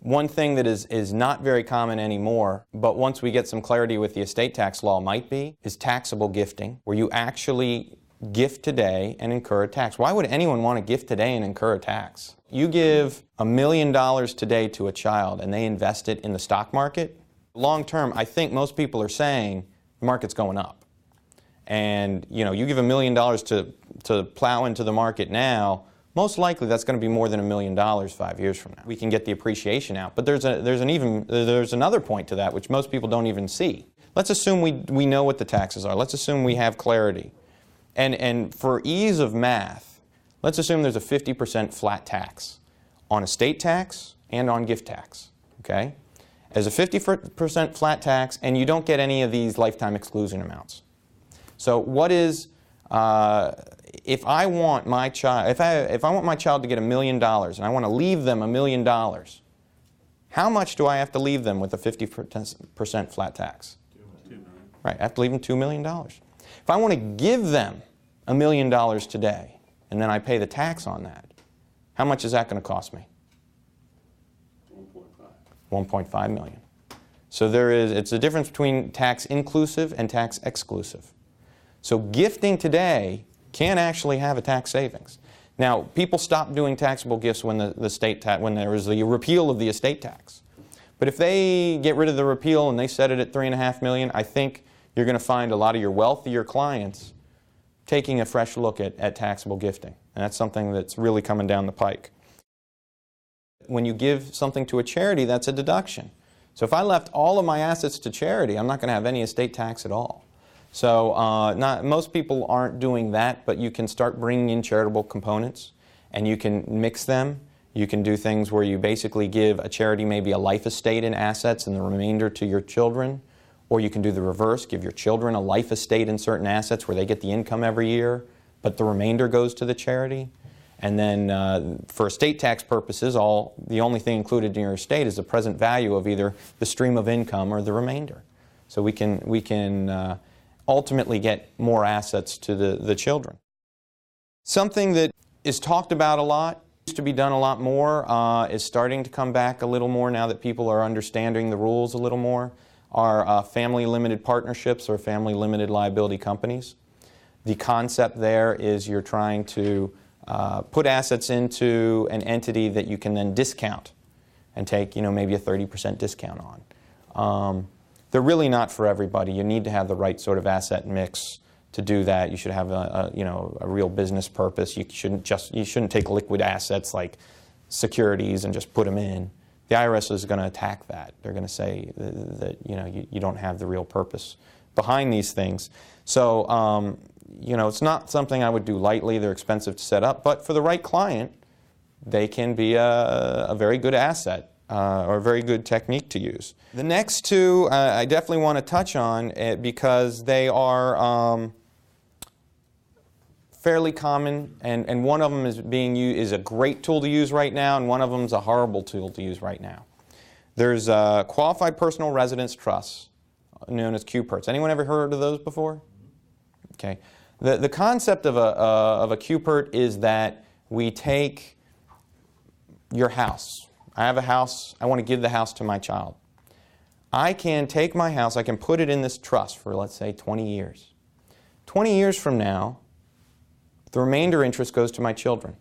One thing that is not very common anymore, but once we get some clarity with the estate tax law might be, is taxable gifting, where you actually gift today and incur a tax. Why would anyone want to gift today and incur a tax? You give $1 million today to a child and they invest it in the stock market. Long term, I think most people are saying the market's going up. And you give $1 million to plow into the market now, most likely that's going to be more than $1 million 5 years from now. We can get the appreciation out. But there's another point to that which most people don't even see. Let's assume we know what the taxes are. Let's assume we have clarity. And for ease of math, let's assume there's a 50% flat tax on estate tax and on gift tax. Okay? There's a 50% flat tax and you don't get any of these lifetime exclusion amounts. So what is if I want my child to get $1 million and I want to leave them $1 million, how much do I have to leave them with a 50% flat tax? $2 million. Right, I have to leave them $2 million. If I want to give them $1 million today and then I pay the tax on that, how much is that going to cost me? 1.5 million. So it's a difference between tax inclusive and tax exclusive. So gifting today can actually have a tax savings. Now, people stopped doing taxable gifts when there was the repeal of the estate tax. But if they get rid of the repeal and they set it at $3.5 million, I think you're going to find a lot of your wealthier clients taking a fresh look at taxable gifting. And that's something that's really coming down the pike. When you give something to a charity, that's a deduction. So if I left all of my assets to charity, I'm not going to have any estate tax at all. So most people aren't doing that, but you can start bringing in charitable components and you can mix them. You can do things where you basically give a charity maybe a life estate in assets and the remainder to your children. Or you can do the reverse, give your children a life estate in certain assets where they get the income every year, but the remainder goes to the charity. And then for estate tax purposes, the only thing included in your estate is the present value of either the stream of income or the remainder. So we can ultimately get more assets to the children. Something that is talked about a lot, used to be done a lot more, is starting to come back a little more now that people are understanding the rules a little more, are family limited partnerships or family limited liability companies. The concept there is you're trying to put assets into an entity that you can then discount and take maybe a 30% discount on. They're really not for everybody. You need to have the right sort of asset mix to do that. You should have a real business purpose. You shouldn't take liquid assets like securities and just put them in. The IRS is going to attack that. They're going to say that you don't have the real purpose behind these things. So it's not something I would do lightly. They're expensive to set up, but for the right client, they can be a very good asset. Or a very good technique to use. The next two I definitely want to touch on because they are fairly common, and one of them is a great tool to use right now, and one of them is a horrible tool to use right now. There's qualified personal residence trusts, known as QPERTs. Anyone ever heard of those before? Okay. The concept of a QPERT is that we take your house. I have a house, I want to give the house to my child. I can take my house, I can put it in this trust for, let's say, 20 years. 20 years from now, the remainder interest goes to my children.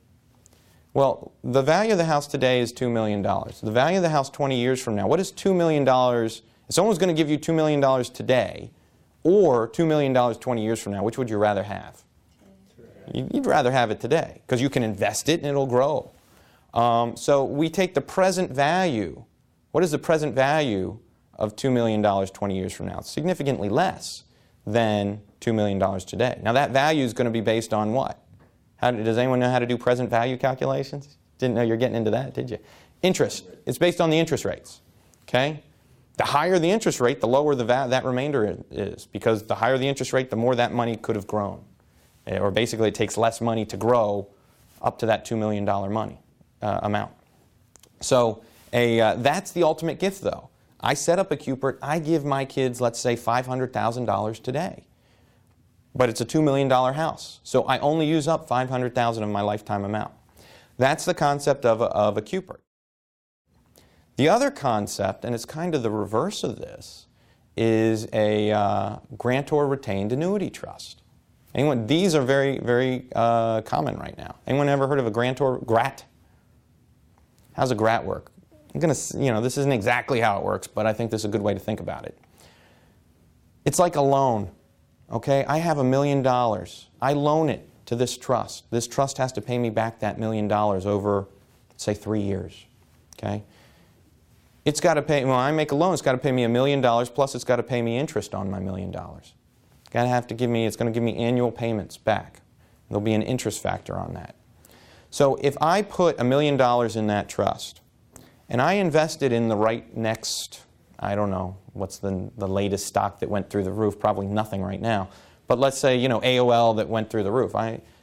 Well, the value of the house today is $2 million. The value of the house 20 years from now, what is $2 million? If someone's going to give you $2 million today, or $2 million 20 years from now, which would you rather have? You'd rather have it today, because you can invest it and it'll grow. So we take the present value. What is the present value of $2 million 20 years from now? It's significantly less than $2 million today. Now that value is going to be based on what? Does anyone know how to do present value calculations? Didn't know you're getting into that, did you? Interest. It's based on the interest rates. Okay? The higher the interest rate, the lower that remainder is, because the higher the interest rate, the more that money could have grown. Or basically it takes less money to grow up to that $2 million money. Amount. So that's the ultimate gift, though. I set up a QPERT. I give my kids, let's say, $500,000 today. But it's a $2 million house. So I only use up $500,000 of my lifetime amount. That's the concept of a QPERT. The other concept, and it's kind of the reverse of this, is a grantor retained annuity trust. Anyone? These are very, very common right now. Anyone ever heard of a grantor? GRAT? How's a GRAT work? I'm going to, this isn't exactly how it works, but I think this is a good way to think about it. It's like a loan. Okay, I have $1 million. I loan it to this trust. This trust has to pay me back that $1 million over, say, 3 years. Okay, it's got to pay. When I make a loan, it's got to pay me $1 million plus it's got to pay me interest on my $1 million. It's going to give me annual payments back. There'll be an interest factor on that. So if I put $1 million in that trust, and I invested in the right next, I don't know, what's the latest stock that went through the roof? Probably nothing right now. But let's say, AOL that went through the roof.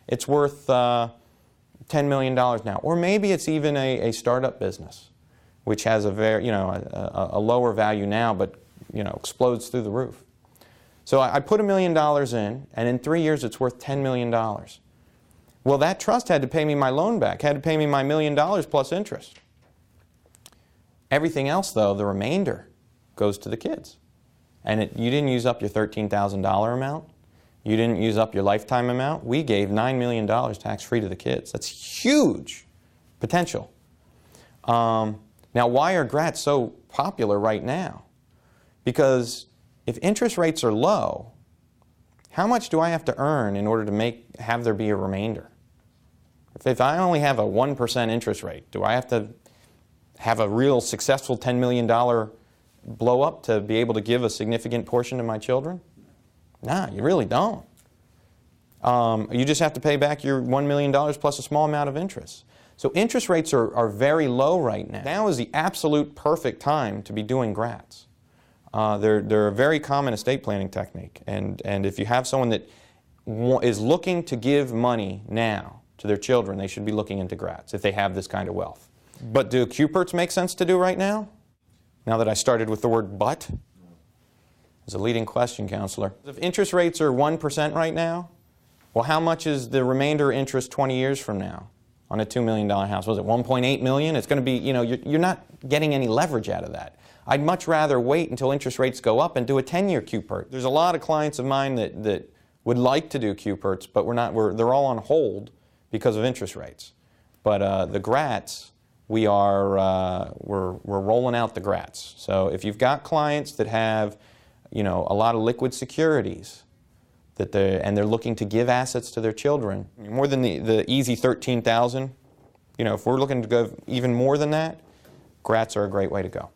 It's worth $10 million now. Or maybe it's even a startup business, which has a very, a lower value now, but, explodes through the roof. So I put $1 million in, and in 3 years it's worth $10 million. Well, that trust had to pay me my loan back, had to pay me my $1 million plus interest. Everything else, though, the remainder, goes to the kids. And you didn't use up your $13,000 amount. You didn't use up your lifetime amount. We gave $9 million tax-free to the kids. That's huge potential. Now, why are GRATs so popular right now? Because if interest rates are low, how much do I have to earn in order to have there be a remainder? If I only have a 1% interest rate, do I have to have a real successful $10 million blow up to be able to give a significant portion to my children? Nah, you really don't. You just have to pay back your $1 million plus a small amount of interest. So interest rates are very low right now. Now is the absolute perfect time to be doing GRATs. They're a very common estate planning technique. And if you have someone that is looking to give money now to their children, they should be looking into GRATs if they have this kind of wealth. But do QPERTs make sense to do right now? Now that I started with the word but? It's a leading question, counselor. If interest rates are 1% right now, well, how much is the remainder interest 20 years from now on a $2 million house? Was it $1.8 million? It's going to be, you're not getting any leverage out of that. I'd much rather wait until interest rates go up and do a 10-year QPERT. There's a lot of clients of mine that would like to do QPERTs, but they're all on hold because of interest rates. But the GRATs, we're rolling out the GRATs. So if you've got clients that have, a lot of liquid securities and they're looking to give assets to their children, more than the easy $13,000, if we're looking to go even more than that, GRATs are a great way to go.